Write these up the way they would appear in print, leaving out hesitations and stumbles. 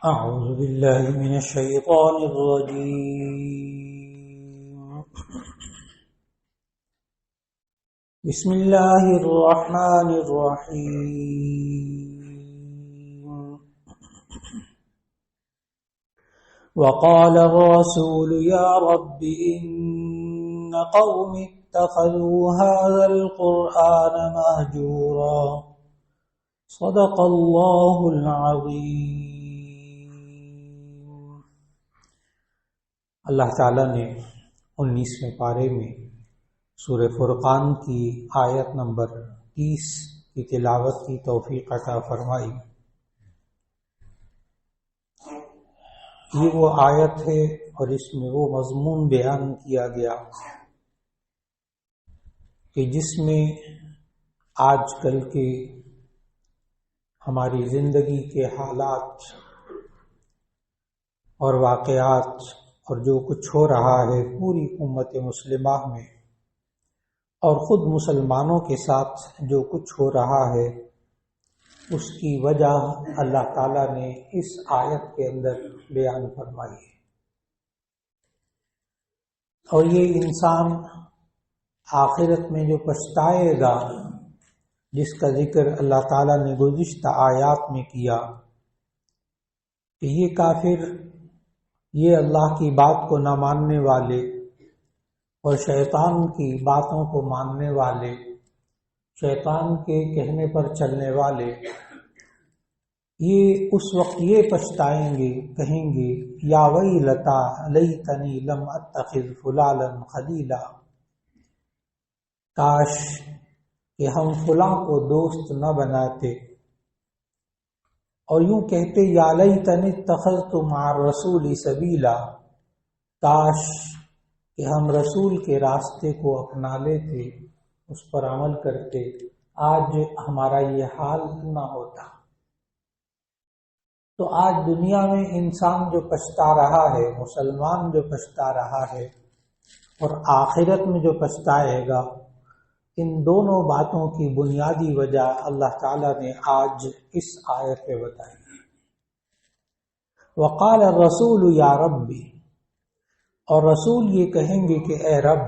أعوذ بالله من الشيطان الرجيم. بسم الله الرحمن الرحيم. وقال الرسول يا رب إن قوم اتخذوا هذا القرآن مهجورا. صدق الله العظيم. اللہ تعالیٰ نے 19ویں پارے میں سورہ فرقان کی آیت نمبر 30 کی تلاوت کی توفیق عطا فرمائی. یہ وہ آیت ہے اور اس میں وہ مضمون بیان کیا گیا کہ جس میں آج کل کے ہماری زندگی کے حالات اور واقعات اور جو کچھ ہو رہا ہے پوری امت مسلمہ میں اور خود مسلمانوں کے ساتھ جو کچھ ہو رہا ہے اس کی وجہ اللہ تعالیٰ نے اس آیت کے اندر بیان فرمائی ہے. اور یہ انسان آخرت میں جو پچھتائے گا جس کا ذکر اللہ تعالیٰ نے گزشتہ آیات میں کیا کہ یہ کافر، یہ اللہ کی بات کو نہ ماننے والے اور شیطان کی باتوں کو ماننے والے، شیطان کے کہنے پر چلنے والے، یہ اس وقت یہ پچھتائیں گے، کہیں گے یا ویلتا لیتنی لم اتخذ فلانا خلیلا، کاش کہ ہم فلاں کو دوست نہ بناتے. اور یوں کہتے یا لیتنی اتخذت مع الرسول سبیلا، کاش کہ ہم رسول کے راستے کو اپنا لیتے، اس پر عمل کرتے، آج ہمارا یہ حال نہ ہوتا. تو آج دنیا میں انسان جو پچھتا رہا ہے، مسلمان جو پچھتا رہا ہے اور آخرت میں جو پچھتائے گا، ان دونوں باتوں کی بنیادی وجہ اللہ تعالیٰ نے آج اس آیت پہ بتائی. وقال الرسول یا ربی، اور رسول یہ کہیں گے کہ اے رب،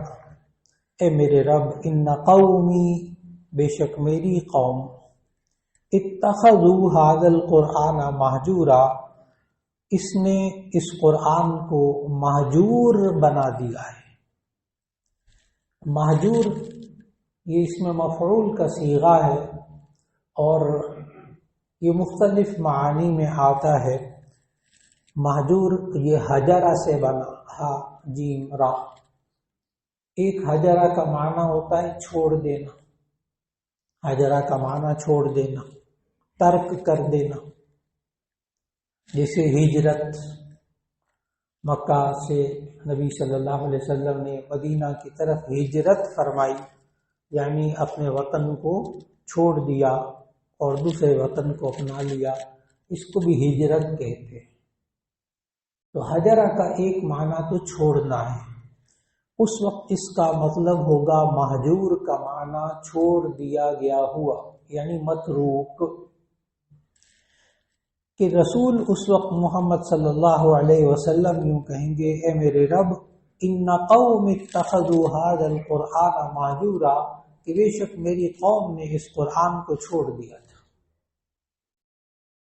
اے میرے رب، ان قومی، بے شک میری قوم، اتخذوا هذا القرآن مہجورا، اس نے اس قرآن کو مہجور بنا دیا ہے. مہجور یہ اس میں مفعول کا صیغہ ہے اور یہ مختلف معانی میں آتا ہے. مہجور یہ حجرہ سے بنا، ہا جیم را. ایک حجرہ کا معنی ہوتا ہے چھوڑ دینا، حجرہ کا معنی چھوڑ دینا، ترک کر دینا. جیسے ہجرت، مکہ سے نبی صلی اللہ علیہ وسلم نے مدینہ کی طرف ہجرت فرمائی، یعنی اپنے وطن کو چھوڑ دیا اور دوسرے وطن کو اپنا لیا، اس کو بھی ہجرت کہتے ہیں. تو حجرہ کا ایک معنی تو چھوڑنا ہے، اس وقت اس کا مطلب ہوگا مہجور کا معنی چھوڑ دیا گیا ہوا، یعنی متروک. کہ رسول اس وقت محمد صلی اللہ علیہ وسلم یوں کہیں گے اے میرے رب، ان قوم اتخذوا هذا القرآن مہجورا، کہ بے شک میری قوم نے اس قرآن کو چھوڑ دیا تھا،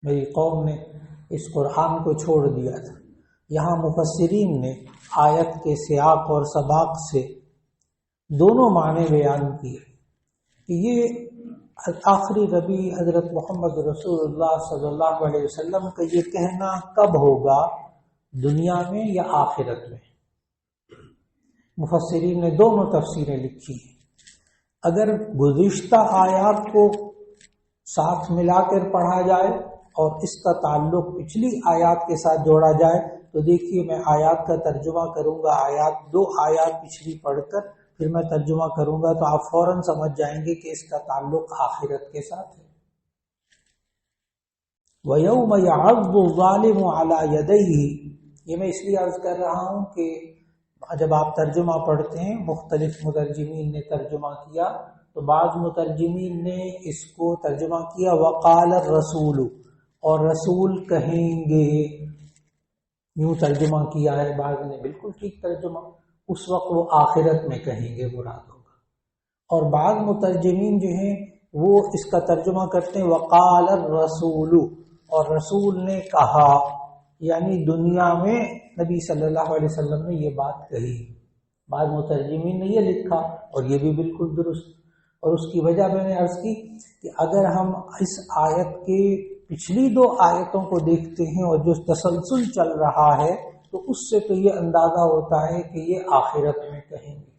میری قوم نے اس قرآن کو چھوڑ دیا تھا. یہاں مفسرین نے آیت کے سیاق اور سباق سے دونوں معنی بیان کیے کہ یہ آخری نبی حضرت محمد رسول اللہ صلی اللہ علیہ وسلم کا یہ کہنا کب ہوگا، دنیا میں یا آخرت میں. مفسرین نے دونوں تفسیریں لکھی ہیں. اگر گزشتہ آیات کو ساتھ ملا کر پڑھا جائے اور اس کا تعلق پچھلی آیات کے ساتھ جوڑا جائے تو دیکھیے میں آیات کا ترجمہ کروں گا، دو آیات پچھلی پڑھ کر پھر میں ترجمہ کروں گا تو آپ فوراً سمجھ جائیں گے کہ اس کا تعلق آخرت کے ساتھ ہے. وَيَوْمَ يَعَضُّ الظَّالِمُ عَلَى يَدَيْهِ، یہ میں اس لیے عرض کر رہا ہوں کہ جب آپ ترجمہ پڑھتے ہیں، مختلف مترجمین نے ترجمہ کیا تو بعض مترجمین نے اس کو ترجمہ کیا وقال الرسول، اور رسول کہیں گے، یوں ترجمہ کیا ہے بعض نے، بالکل ٹھیک ترجمہ، اس وقت وہ آخرت میں کہیں گے مراد ہوگا۔ اور بعض مترجمین جو ہیں وہ اس کا ترجمہ کرتے ہیں وقال الرسول، اور رسول نے کہا، یعنی دنیا میں نبی صلی اللہ علیہ وسلم نے یہ بات کہی۔ بعض مترجمین نے یہ لکھا اور یہ بھی بالکل درست، اور اس کی وجہ میں نے عرض کی کہ اگر ہم اس آیت کے پچھلی 2 آیتوں کو دیکھتے ہیں اور جو تسلسل چل رہا ہے تو اس سے تو یہ اندازہ ہوتا ہے کہ یہ آخرت میں کہیں گے،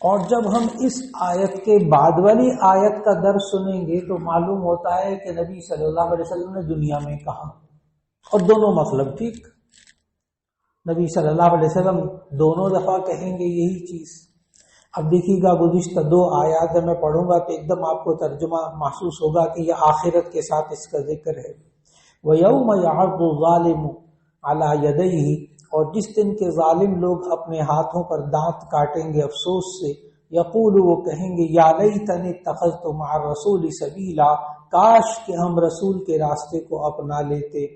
اور جب ہم اس آیت کے بعد والی آیت کا درس سنیں گے تو معلوم ہوتا ہے کہ نبی صلی اللہ علیہ وسلم نے دنیا میں کہا، اور دونوں مطلب ٹھیک، نبی صلی اللہ علیہ وسلم دونوں دفعہ کہیں گے یہی چیز۔ اب دیکھیے گا گزشتہ 2 آیات میں پڑھوں گا تو ایک دم آپ کو ترجمہ محسوس ہوگا کہ یہ آخرت کے ساتھ اس کا ذکر ہے۔ وَيَوْمَ يَعَضُّ الظَّالِمُ عَلَى يَدَيْهِ، اور جس دن کے ظالم لوگ اپنے ہاتھوں پر دانت کاٹیں گے افسوس سے، یقول، وہ کہیں گے یا لیتنی اتخذت مع الرسول سبیلا، کاش کہ ہم رسول کے راستے کو اپنا لیتے۔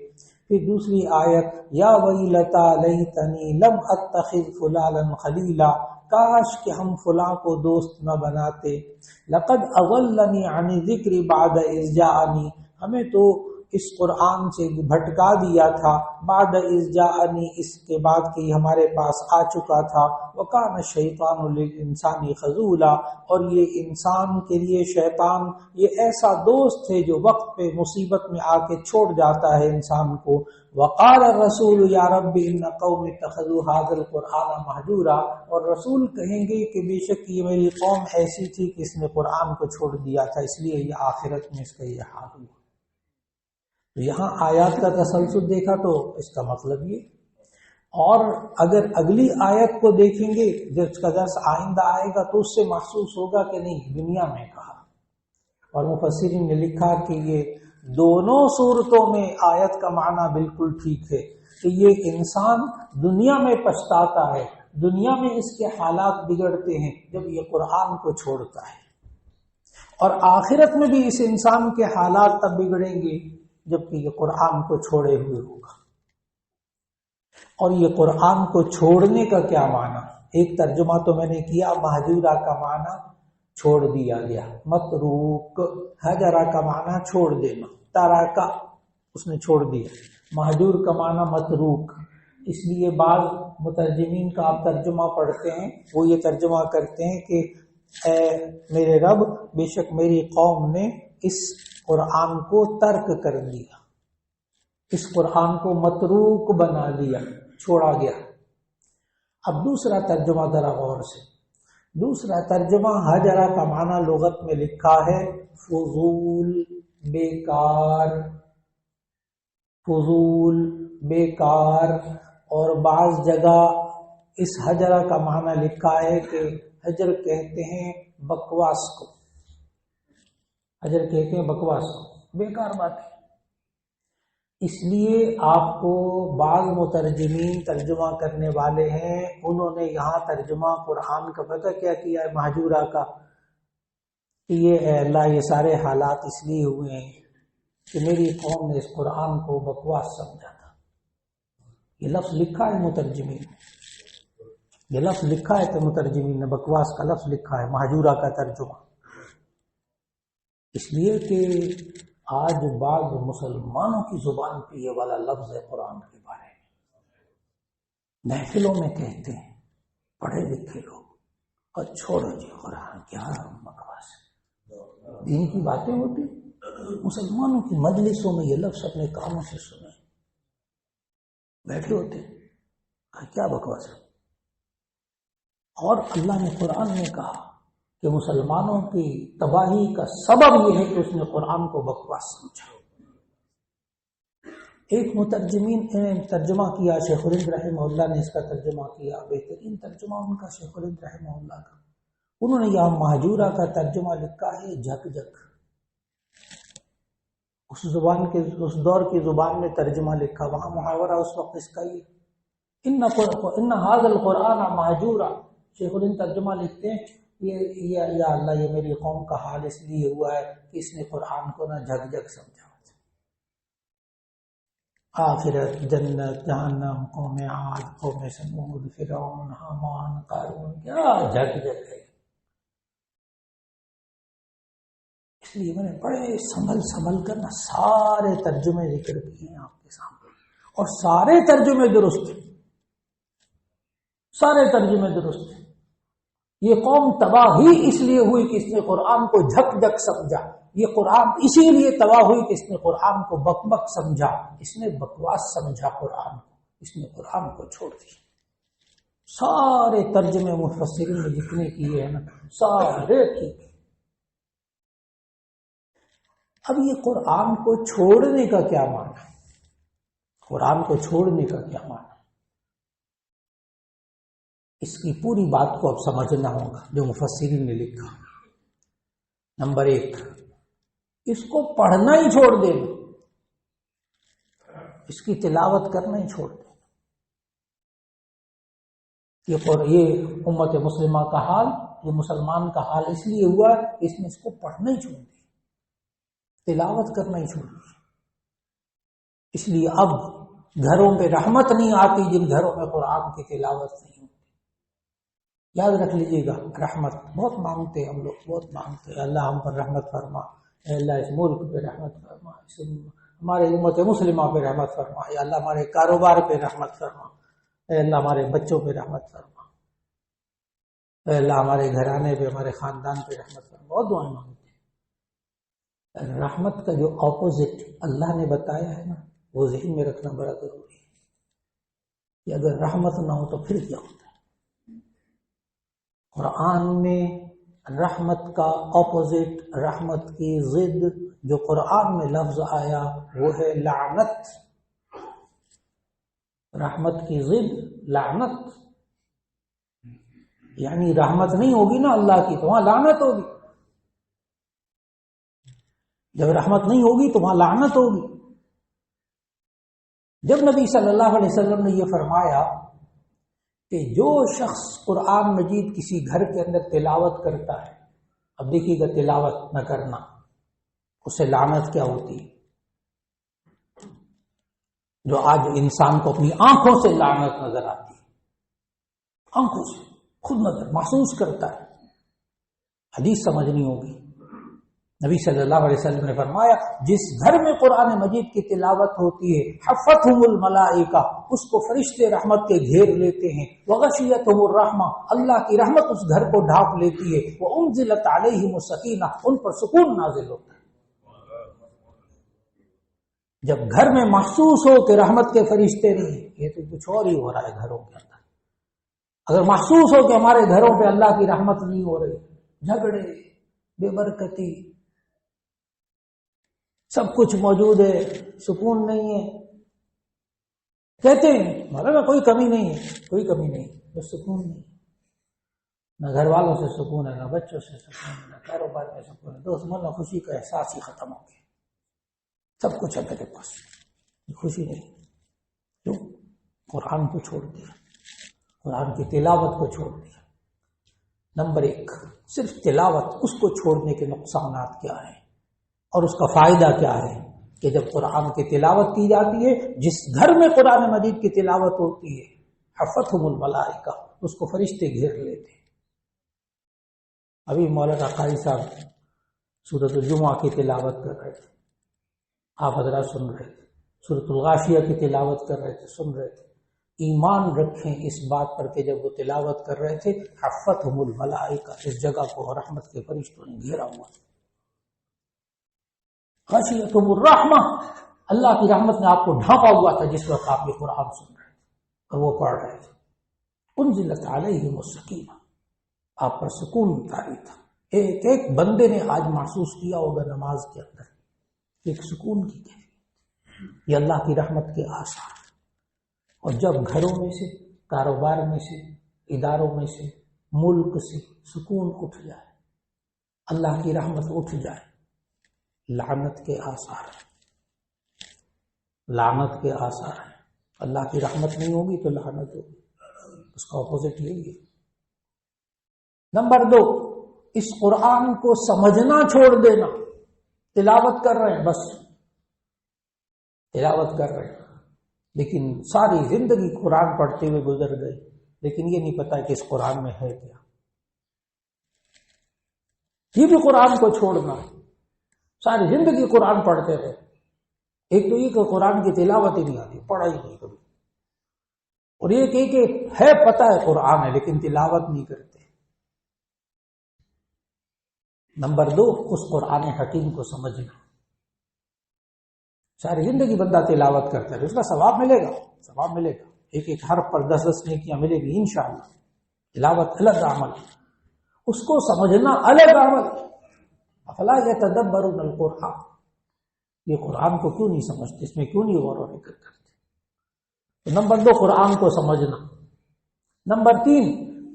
پھر دوسری آیت یا ویلتا لیتنی لم اتخذ فلانا خلیلا، کاش کہ ہم فلاں کو دوست نہ بناتے۔ لقد اضلنی عن الذکر بعد اذ جاءنی، ہمیں تو اس قرآن سے بھٹکا دیا تھا، بعد اذ جاءنی، اس کے بعد کہ ہمارے پاس آ چکا تھا۔ وکان الشیطان للانسان خذولا، اور یہ انسان کے لیے شیطان یہ ایسا دوست ہے جو وقت پہ مصیبت میں آ کے چھوڑ جاتا ہے انسان کو۔ وقال الرسول یا رب ان قوم اتخذوا هذا القرآن مہجورا، اور رسول کہیں گے کہ بے شک یہ میری قوم ایسی تھی کہ اس نے قرآن کو چھوڑ دیا تھا، اس لیے یہ آخرت میں اس کا یہ حال ہوا۔ تو یہاں آیات کا تسلسل دیکھا تو اس کا مطلب یہ، اور اگر اگلی آیت کو دیکھیں گے جس کا درس آئندہ آئے گا تو اس سے محسوس ہوگا کہ نہیں دنیا میں کہا۔ اور مفسرین نے لکھا کہ یہ دونوں صورتوں میں آیت کا معنی بالکل ٹھیک ہے کہ یہ انسان دنیا میں پچھتاتا ہے، دنیا میں اس کے حالات بگڑتے ہیں جب یہ قرآن کو چھوڑتا ہے، اور آخرت میں بھی اس انسان کے حالات تب بگڑیں گے جبکہ یہ قرآن کو چھوڑے ہوئے ہوگا۔ اور یہ قرآن کو چھوڑنے کا کیا معنی؟ ایک ترجمہ تو میں نے کیا، مہجورہ کا معنی چھوڑ دیا گیا، متروک، ہجرہ کا معنی چھوڑ دینا، ترکا اس نے چھوڑ دیا، مہجور کا معنی متروک۔ اس لیے بعض مترجمین کا آپ ترجمہ پڑھتے ہیں وہ یہ ترجمہ کرتے ہیں کہ اے میرے رب، بے شک میری قوم نے اس قرآن کو ترک کر دیا، اس قرآن کو متروک بنا دیا، چھوڑا گیا۔ اب دوسرا ترجمہ ذرا غور سے، دوسرا ترجمہ ہجرہ کا معنی لغت میں لکھا ہے فضول، بیکار، فضول، بیکار، اور بعض جگہ اس ہجرہ کا معنی لکھا ہے کہ ہجر کہتے ہیں بکواس کو، ہجر کہتے ہیں بکواس کو، بیکار بات ہے۔ اس لیے آپ کو بعض مترجمین ترجمہ کرنے والے ہیں، انہوں نے یہاں ترجمہ قرآن کا پتہ کیا کیا ہے مہجورہ کا، کہ یہ اے اللہ یہ سارے حالات اس لیے ہوئے ہیں کہ میری قوم نے اس قرآن کو بکواس سمجھا تھا۔ یہ لفظ لکھا ہے مترجمین، یہ لفظ لکھا ہے کہ مترجمین نے بکواس کا لفظ لکھا ہے مہجورہ کا ترجمہ، اس لیے کہ آج بعض مسلمانوں کی زبان پہ یہ والا لفظ ہے قرآن کے بارے میں، محفلوں میں کہتے ہیں پڑھے لکھے لوگ، اور چھوڑو جی قرآن کیا بکواس ہے، دین کی باتیں ہوتی، مسلمانوں کی مجلسوں میں یہ لفظ اپنے کانوں سے سنے، بیٹھے ہوتے کیا بکواس ہے۔ اور اللہ نے قرآن میں کہا کہ مسلمانوں کی تباہی کا سبب یہ ہے کہ اس نے قرآن کو بکواس سمجھا۔ ایک مترجمین نے ترجمہ کیا، شیخ الہند رحمہ اللہ نے اس کا ترجمہ کیا، بہترین ترجمہ ان کا شیخ الہند رحمہ اللہ کا، انہوں نے یہاں مہجورہ کا ترجمہ لکھا ہے جھک جھک، اس زبان کے اس دور کی زبان میں ترجمہ لکھا، وہاں محاورہ اس وقت اس کا یہ ان هذا القرآن مہجورہ، شیخ الہند ترجمہ لکھتے ہیں یا اللہ یہ میری قوم کا حال اس لیے ہوا ہے کہ اس نے قرآن کو نہ جھک جھک سمجھا، آخرت، جنت، جہنم، قوم عاد، قوم سمود، فرعون، حامان، قارون، کیا جھٹ جھٹ ہے. اس لیے میں نے بڑے سنبھل کر نا سارے ترجمے ذکر کیے ہیں آپ کے سامنے، اور سارے ترجمے درست ہیں، سارے ترجمے درست ہیں. یہ قوم تباہ ہی اس لیے ہوئی کہ اس نے قرآن کو جھک جھک سمجھا. یہ قرآن اسی لیے تباہ ہوئی کہ اس نے قرآن کو بک بک سمجھا. اس نے بکواس سمجھا قرآن کو، اس نے قرآن کو چھوڑ دیا. سارے ترجمے مفسرین نے جتنے کیے ہیں نا سارے ٹھیک. اب یہ قرآن کو چھوڑنے کا کیا معنی ہے؟ قرآن کو چھوڑنے کا کیا معنی ہے؟ اس کی پوری بات کو اب سمجھنا ہوگا جو مفسرین نے لکھا. نمبر 1، اس کو پڑھنا ہی چھوڑ دینا، اس کی تلاوت کرنا ہی چھوڑ دینا. یہ امت مسلمہ کا حال، یہ مسلمان کا حال اس لیے ہوا اس نے اس کو پڑھنا ہی چھوڑ دیا، تلاوت کرنا ہی چھوڑ دیا. اس لیے اب گھروں پہ رحمت نہیں آتی جن گھروں میں قرآن کی تلاوت نہیں ہوتی. یاد رکھ لیجیے گا، رحمت بہت مانگتے ہیں ہم لوگ، بہت مانگتے ہیں اللہ ہم پر رحمت فرما، اے اللہ اس ملک پہ رحمت فرما، ہمارے امت مسلمہ پہ رحمت فرما، یا اللہ ہمارے کاروبار پہ رحمت فرما، اے اللہ ہمارے بچوں پہ رحمت فرما، اے اللہ ہمارے گھرانے پہ، ہمارے خاندان پہ رحمت فرما. بہت دعائیں مانگتے ہیں. رحمت کا جو اپوزٹ اللہ نے بتایا ہے نا وہ ذہن میں رکھنا بڑا ضروری ہے کہ اگر رحمت نہ ہو تو پھر کیا ہوتا ہے. قرآن میں رحمت کا اپوزٹ، رحمت کی ضد جو قرآن میں لفظ آیا وہ ہے لعنت. رحمت کی ضد لعنت، یعنی رحمت نہیں ہوگی نا اللہ کی تو وہاں لعنت ہوگی. جب رحمت نہیں ہوگی تو وہاں لعنت ہوگی. جب نبی صلی اللہ علیہ وسلم نے یہ فرمایا کہ جو شخص قرآن مجید کسی گھر کے اندر تلاوت کرتا ہے، اب دیکھیے گا تلاوت نہ کرنا اسے لعنت کیا ہوتی ہے. جو آج انسان کو اپنی آنکھوں سے لعنت نظر آتی ہے، آنکھوں سے خود نظر محسوس کرتا ہے. حدیث سمجھنی ہوگی. نبی صلی اللہ علیہ وسلم نے فرمایا جس گھر میں قرآن مجید کی تلاوت ہوتی ہے حفتہم الملائکہ، اس کو فرشتے رحمت کے گھیر لیتے ہیں. وغشیتہم الرحمہ، اللہ کی رحمت اس گھر کو ڈھانپ لیتی ہے. وانزلت علیہم السکینہ، ان پر سکون نازل ہوتا ہے. جب گھر میں محسوس ہو کہ رحمت کے فرشتے نہیں، یہ تو کچھ اور ہی ہو رہا ہے گھروں کے اندر. اگر محسوس ہو کہ ہمارے گھروں پہ اللہ کی رحمت نہیں ہو رہی، جھگڑے، بے برکتی، سب کچھ موجود ہے، سکون نہیں ہے، کہتے ہیں ہمارے میں کوئی کمی نہیں ہے، کوئی کمی نہیں، بس سکون نہیں. نہ گھر والوں سے سکون ہے، نہ بچوں سے سکون ہے، نہ کاروبار میں سکون ہے. دوست من خوشی کا احساس ہی ختم ہو گیا. سب کچھ ہے میرے پاس، خوشی نہیں. کیوں؟ قرآن کو چھوڑ دیا، قرآن کی تلاوت کو چھوڑ دیا. نمبر 1، صرف تلاوت، اس کو چھوڑنے کے نقصانات کیا ہیں اور اس کا فائدہ کیا ہے؟ کہ جب قرآن کی تلاوت کی جاتی ہے، جس گھر میں قرآن مجید کی تلاوت ہوتی ہے حفتہم الملائکہ، اس کو فرشتے گھیر لیتے ہیں. ابھی مولانا قاری صاحب سورۃ الجمعہ کی تلاوت کر رہے تھے، آپ حضرات سن رہے تھے. سورۃ الغاشیہ کی تلاوت کر رہے تھے، سن رہے تھے. ایمان رکھیں اس بات پر کہ جب وہ تلاوت کر رہے تھے حفتہم الملائکہ، اس جگہ کو رحمت کے فرشتوں نے گھیرا ہوا تھا. غشیتہم الرحمہ، اللہ کی رحمت نے آپ کو ڈھانپا ہوا تھا جس وقت آپ یہ قرآن سن رہے تھے اور وہ پڑھ رہے تھے. انزلت علیہم السکینہ، آپ پر سکون اتاری تھا. ایک ایک بندے نے آج محسوس کیا ہوگا نماز کے اندر ایک سکون کی کیفیت. یہ اللہ کی رحمت کے آثار. اور جب گھروں میں سے، کاروبار میں سے، اداروں میں سے، ملک سے سکون اٹھ جائے، اللہ کی رحمت اٹھ جائے، لعنت کے آثار ہیں. لعنت کے آثار ہیں. اللہ کی رحمت نہیں ہوگی تو لعنت ہوگی. اس کا اپوزٹ یہی ہے. نمبر 2، اس قرآن کو سمجھنا چھوڑ دینا. تلاوت کر رہے ہیں، بس تلاوت کر رہے ہیں، لیکن ساری زندگی قرآن پڑھتے ہوئے گزر گئی، لیکن یہ نہیں پتا کہ اس قرآن میں ہے کیا۔ یہ بھی قرآن کو چھوڑنا، ساری زندگی قرآن پڑھتے رہے، ایک تو یہ کہ قرآن کی تلاوت ہی نہیں آتی، پڑھا ہی نہیں کبھی، اور یہ کہ ہے پتہ ہے قرآن ہے لیکن تلاوت نہیں کرتے۔ نمبر 2، اس قرآن حکیم کو سمجھنا۔ ساری زندگی بندہ تلاوت کرتا ہے، اس کا ثواب ملے گا، ثواب ملے گا، ایک ایک حرف پر 10 نیکیاں ملے گی انشاءاللہ۔ تلاوت الگ عمل، اس کو سمجھنا الگ عمل۔ افلا یتدبرون القرآن، یہ قرآن کو کیوں نہیں سمجھتے، اس میں کیوں نہیں غور و فکر کرتے؟ تو نمبر 2 قرآن کو سمجھنا۔ نمبر 3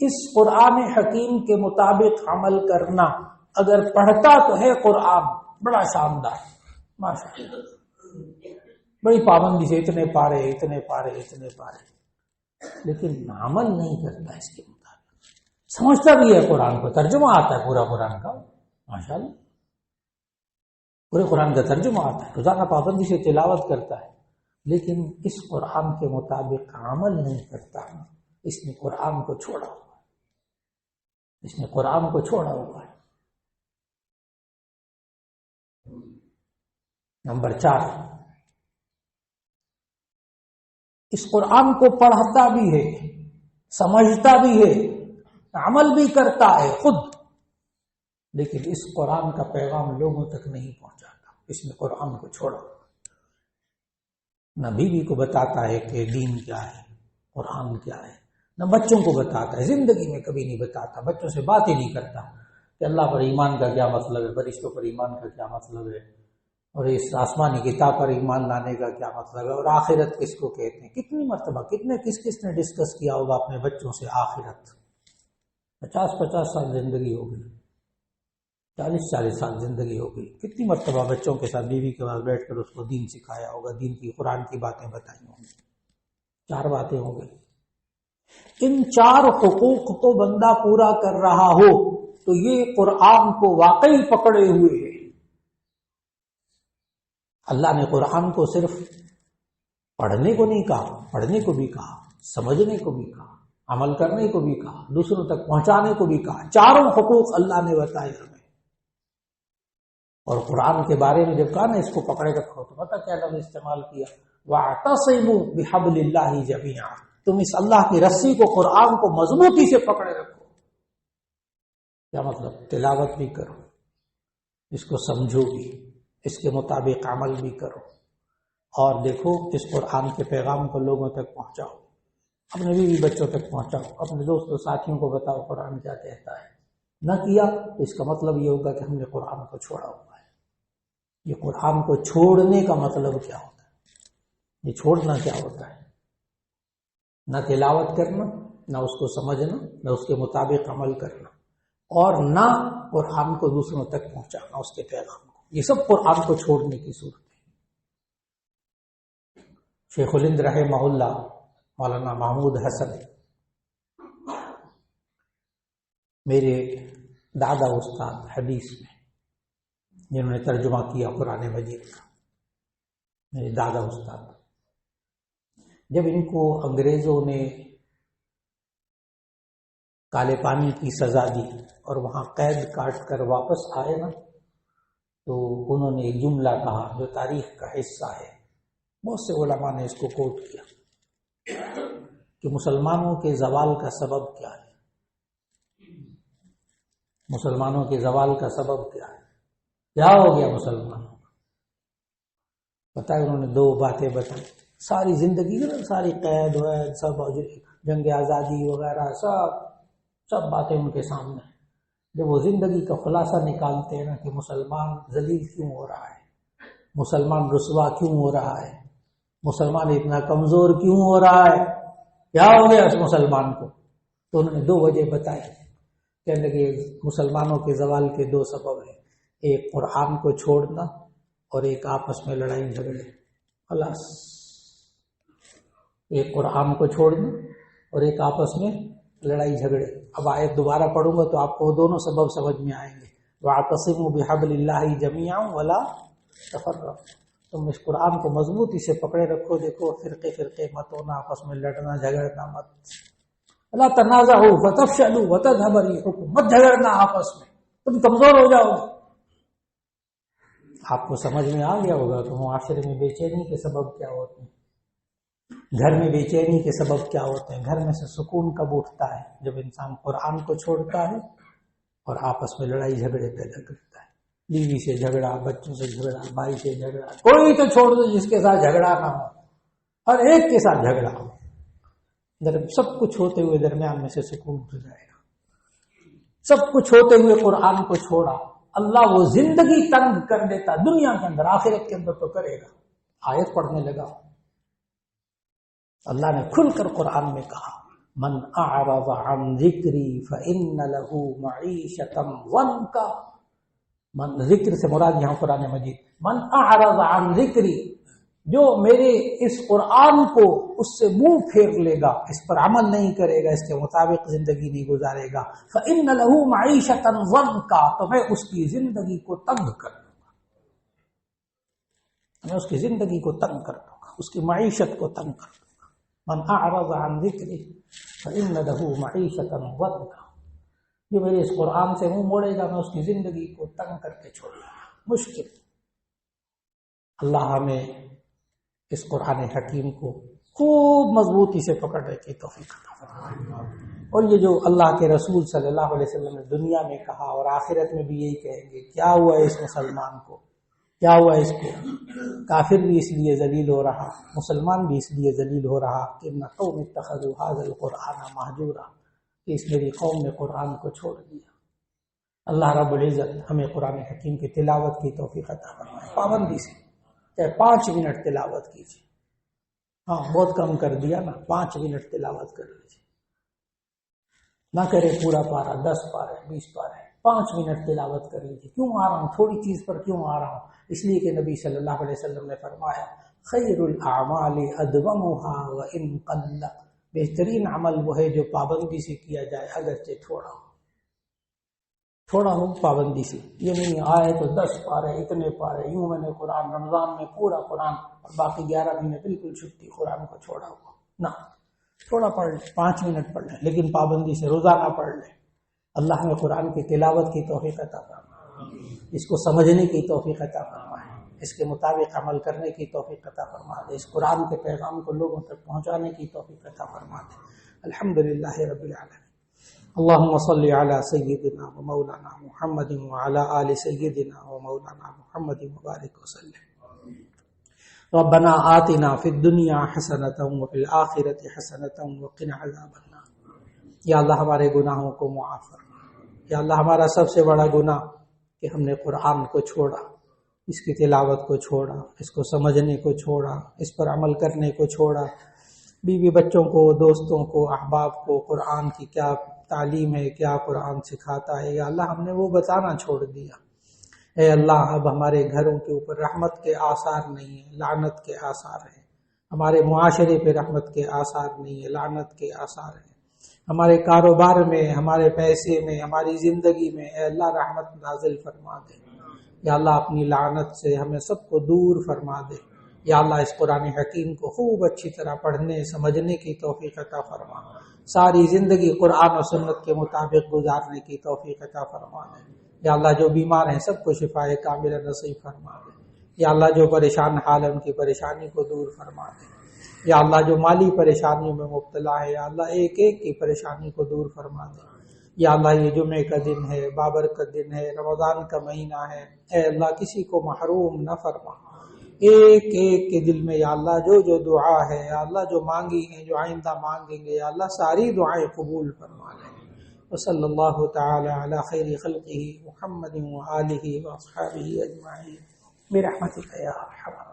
اس قرآن حکیم کے مطابق عمل کرنا۔ اگر پڑھتا تو ہے قرآن بڑا شاندار، ماشاءاللہ، بڑی پابندی سے اتنے پارے اتنے پارے اتنے پارے، لیکن عمل نہیں کرتا اس کے مطابق۔ سمجھتا بھی ہے قرآن کو، ترجمہ آتا ہے پورا قرآن کا، ماشاءاللہ پورے قرآن کا ترجمہ آتا ہے، روزانہ پابندی سے تلاوت کرتا ہے، لیکن اس قرآن کے مطابق عمل نہیں کرتا۔ اس نے قرآن کو چھوڑا ہوا ہے، اس نے قرآن کو چھوڑا ہوا ہے۔ نمبر 4، اس قرآن کو پڑھتا بھی ہے، سمجھتا بھی ہے، عمل بھی کرتا ہے خود، لیکن اس قرآن کا پیغام لوگوں تک نہیں پہنچاتا، اس نے قرآن کو چھوڑا۔ نہ بیوی کو بتاتا ہے کہ دین کیا ہے، قرآن کیا ہے، نہ بچوں کو بتاتا ہے، زندگی میں کبھی نہیں بتاتا، بچوں سے بات ہی نہیں کرتا کہ اللہ پر ایمان کا کیا مطلب ہے، فرشتوں پر ایمان کا کیا مطلب ہے، اور اس آسمانی کتاب پر ایمان لانے کا کیا مطلب ہے، اور آخرت کس کو کہتے ہیں۔ کتنی مرتبہ کس نے ڈسکس کیا ہوگا اپنے بچوں سے آخرت؟ 50 سال زندگی ہو گئی، 40 سال زندگی ہو گئی، کتنی مرتبہ بچوں کے ساتھ بیوی کے پاس بیٹھ کر اس کو دین سکھایا ہوگا، دین کی قرآن کی باتیں بتائی ہوں گی، 4 باتیں ہو گئی۔ ان 4 حقوق کو بندہ پورا کر رہا ہو تو یہ قرآن کو واقعی پکڑے ہوئے ہے۔ اللہ نے قرآن کو صرف پڑھنے کو نہیں کہا، پڑھنے کو بھی کہا، سمجھنے کو بھی کہا، عمل کرنے کو بھی کہا، دوسروں تک پہنچانے کو بھی کہا۔ 4 حقوق اللہ نے بتائے ہمیں۔ اور قرآن کے بارے میں جب کہا نا اس کو پکڑے رکھو، تو پتہ کیا لفظ استعمال کیا؟ وَاعْتَصِمُوا بِحَبْلِ اللَّهِ جَمِيعًا، تم اس اللہ کی رسی کو، قرآن کو مضبوطی سے پکڑے رکھو۔ کیا مطلب؟ تلاوت بھی کرو، اس کو سمجھو بھی، اس کے مطابق عمل بھی کرو، اور دیکھو اس قرآن کے پیغام کو لوگوں تک پہنچاؤ، اپنے بیوی بچوں تک پہنچاؤ، اپنے دوستوں ساتھیوں کو بتاؤ قرآن کیا کہتا ہے۔ نہ کیا تو اس کا مطلب یہ ہوگا کہ ہم نے قرآن کو چھوڑا ہوا ہے۔ یہ قرآن کو چھوڑنے کا مطلب کیا ہوتا ہے؟ یہ چھوڑنا کیا ہوتا ہے؟ نہ تلاوت کرنا، نہ اس کو سمجھنا، نہ اس کے مطابق عمل کرنا، اور نہ قرآن کو دوسروں تک پہنچانا، اس کے پیغام کو۔ یہ سب قرآن کو چھوڑنے کی صورت ہے۔ شیخ الہند رحمہ اللہ مولانا محمود حسن میرے دادا استاد حدیث میں، جنہوں نے ترجمہ کیا قرآن مجید کا، میرے دادا استاد، جب ان کو انگریزوں نے کالے پانی کی سزا دی اور وہاں قید کاٹ کر واپس آئے نا، تو انہوں نے ایک جملہ کہا جو تاریخ کا حصہ ہے، بہت سے علماء نے اس کو کوٹ کیا کہ مسلمانوں کے زوال کا سبب کیا ہے؟ مسلمانوں کے زوال کا سبب کیا ہے؟ کیا ہو گیا مسلمانوں کا؟ پتہ ہے انہوں نے 2 باتیں بتائی، ساری زندگی ساری قید وید سب، جنگ آزادی وغیرہ سب باتیں ان کے سامنے۔ جب وہ زندگی کا خلاصہ نکالتے ہیں نا کہ مسلمان ذلیل کیوں ہو رہا ہے، مسلمان رسوا کیوں ہو رہا ہے، مسلمان اتنا کمزور کیوں ہو رہا ہے، کیا ہو گیا اس مسلمان کو، تو انہوں نے 2 وجہ بتائی۔ کہنے لگے مسلمانوں کے زوال کے 2 سبب ہیں، ایک قرآن کو چھوڑنا اور ایک آپس میں لڑائی جھگڑے۔ خلاص، ایک قرآن کو چھوڑنا اور ایک آپس میں لڑائی جھگڑے۔ اب آیت دوبارہ پڑھوں گا تو آپ کو وہ دونوں سبب سمجھ میں آئیں گے۔ وَاعْتَصِمُوا بِحَبْلِ اللَّهِ جَمِيعًا وَلَا تَفَرَّقُوا، تم اس قرآن کو مضبوطی سے پکڑے رکھو. دیکھو فرقے فرقے مت ہونا، آپس میں لڑنا جھگڑنا مت. لا تنازعوا فتفشلوا وتذهب ريحكم، مت جھگڑنا آپس میں، تم کمزور ہو جاؤ گے. آپ کو سمجھ میں آ گیا ہوگا کہ معاشرے میں بے چینی کے سبب کیا ہوتے ہیں، گھر میں بے چینی کے سبب کیا ہوتے ہیں. گھر میں سے سکون کب اٹھتا ہے؟ جب انسان قرآن کو چھوڑتا ہے اور آپس میں لڑائی جھگڑے پیدا کرتا ہے. بیوی سے جھگڑا، بچوں سے جھگڑا، بھائی سے جھگڑا، کوئی تو چھوڑ دو جس کے ساتھ جھگڑا نہ ہو، ہر ایک کے ساتھ جھگڑا ہو. سب کچھ ہوتے ہوئے درمیان میں سے سکون اٹھ جائے گا. سب کچھ ہوتے ہوئے قرآن کو چھوڑا، اللہ وہ زندگی تنگ کر دیتا دنیا کے اندر، آخرت کے اندر تو کرے گا. آیت پڑھنے لگا، اللہ نے کھل کر قرآن میں کہا من اعرض عن ذکری فإن له معیشۃ ضنکا. من ذکر سے مراد یہاں قرآن مجید، من اعرض عن ذکری، جو میرے اس قرآن کو اس سے منہ پھیر لے گا، اس پر عمل نہیں کرے گا، اس کے مطابق زندگی نہیں گزارے گا، فإن له معیشۃ ضنکا، تو میں اس کی زندگی کو تنگ کر دوں گا. میں اس کی زندگی کو تنگ کر دوں گا، اس کی معیشت کو تنگ کر دوں گا. من اعرض عن ذکری فإن له معیشۃ ضنکا، جو میرے اس قرآن سے منہ موڑے گا میں اس کی زندگی کو تنگ کر کے چھوڑوں گا. مشکل. اللہ ہمیں اس قرآن حکیم کو خوب مضبوطی سے پکڑنے کی توفیق عطا فرمائے. اور یہ جو اللہ کے رسول صلی اللہ علیہ وسلم نے دنیا میں کہا اور آخرت میں بھی یہی کہیں گے، کیا ہوا اس مسلمان کو، کیا ہوا اس کو؟ کافر بھی اس لیے ذلیل ہو رہا، مسلمان بھی اس لیے ذلیل ہو رہا کہ ان قوم اتخذوا هذا القرآن مہجورا، کہ اس میری قوم نے قرآن کو چھوڑ دیا. اللہ رب العزت ہمیں قرآن حکیم کی تلاوت کی توفیق عطا فرمائے، پابندی سے، چاہے 5 منٹ تلاوت کیجیے. ہاں بہت کم کر دیا نا، 5 منٹ تلاوت کر لیجیے. نہ کرے پورا پارا، 10 پارے، 20 پارے، 5 منٹ تلاوت کر لیجیے. کیوں آ رہا ہوں تھوڑی چیز پر، کیوں آ رہا ہوں؟ اس لیے کہ نبی صلی اللہ علیہ وسلم نے فرمایا خیر الاعمال ادومها وان قل، بہترین عمل وہ ہے جو پابندی سے کیا جائے اگرچہ تھوڑا ہو. تھوڑا ہو پابندی سے، یہ نہیں آئے تو 10 پارے، اتنے پارے، یوں میں نے قرآن رمضان میں پورا قرآن اور باقی 11 مہینے بالکل چھٹی، قرآن کو چھوڑا ہوا. نہ، تھوڑا پڑھ لیں، 5 منٹ پڑھ لیں، لیکن پابندی سے روزانہ پڑھ لیں. اللہ میں قرآن کی تلاوت کی توفیق عطا فرمائے، اس کو سمجھنے کی توفیق عطا فرمائے، اس کے مطابق عمل کرنے کی توفیق عطا فرما دے، اس قرآن کے پیغام کو لوگوں تک پہنچانے کی توفیق عطا فرما دے. الحمدللہ رب العالمین. اللهم صل على سيدنا ومولانا محمد وعلى آل سيدنا ومولانا محمد وبارك وسلم. ربنا آتنا في الدنيا حسنة وفي الآخرة حسنة وقنا عذاب النار. یا اللہ ہمارے گناہوں کو معاف فرما. یا اللہ ہمارا سب سے بڑا گناہ کہ ہم نے قرآن کو چھوڑا، اس کی تلاوت کو چھوڑا، اس کو سمجھنے کو چھوڑا، اس پر عمل کرنے کو چھوڑا. بیوی بچوں کو، دوستوں کو، احباب کو قرآن کی کیا تعلیم ہے، کیا قرآن سکھاتا ہے، یا اللہ ہم نے وہ بتانا چھوڑ دیا. اے اللہ اب ہمارے گھروں کے اوپر رحمت کے آثار نہیں ہیں، لعنت کے آثار ہیں. ہمارے معاشرے پہ رحمت کے آثار نہیں ہیں، لعنت کے آثار ہیں. ہمارے کاروبار میں، ہمارے پیسے میں، ہماری زندگی میں اے اللہ رحمت نازل فرما دے. یا اللہ اپنی لعنت سے ہمیں سب کو دور فرما دے. یا اللہ اس قرآن حکیم کو خوب اچھی طرح پڑھنے سمجھنے کی توفیق عطا فرما. ساری زندگی قرآن و سنت کے مطابق گزارنے کی توفیق عطا فرما دے. یا اللہ جو بیمار ہیں سب کو شفاء کاملہ نصیب فرما دے. یا اللہ جو پریشان حال ہے ان کی پریشانی کو دور فرما دے. یا اللہ جو مالی پریشانیوں میں مبتلا ہے یا اللہ ایک ایک کی پریشانی کو دور فرما دے. یا اللہ یہ جمعے کا دن ہے، بابرکت دن ہے، رمضان کا مہینہ ہے، اے اللہ کسی کو محروم نہ فرما. ایک ایک کے دل میں یا اللہ جو جو دعا ہے یا اللہ جو مانگی ہیں، جو آئندہ مانگیں گے یا اللہ ساری دعائیں قبول فرما لیں. وصلی اللہ تعالی علی خیر خلقہ محمد وآلہ واصحابہ اجمعین برحمتک یا ارحم الراحمین.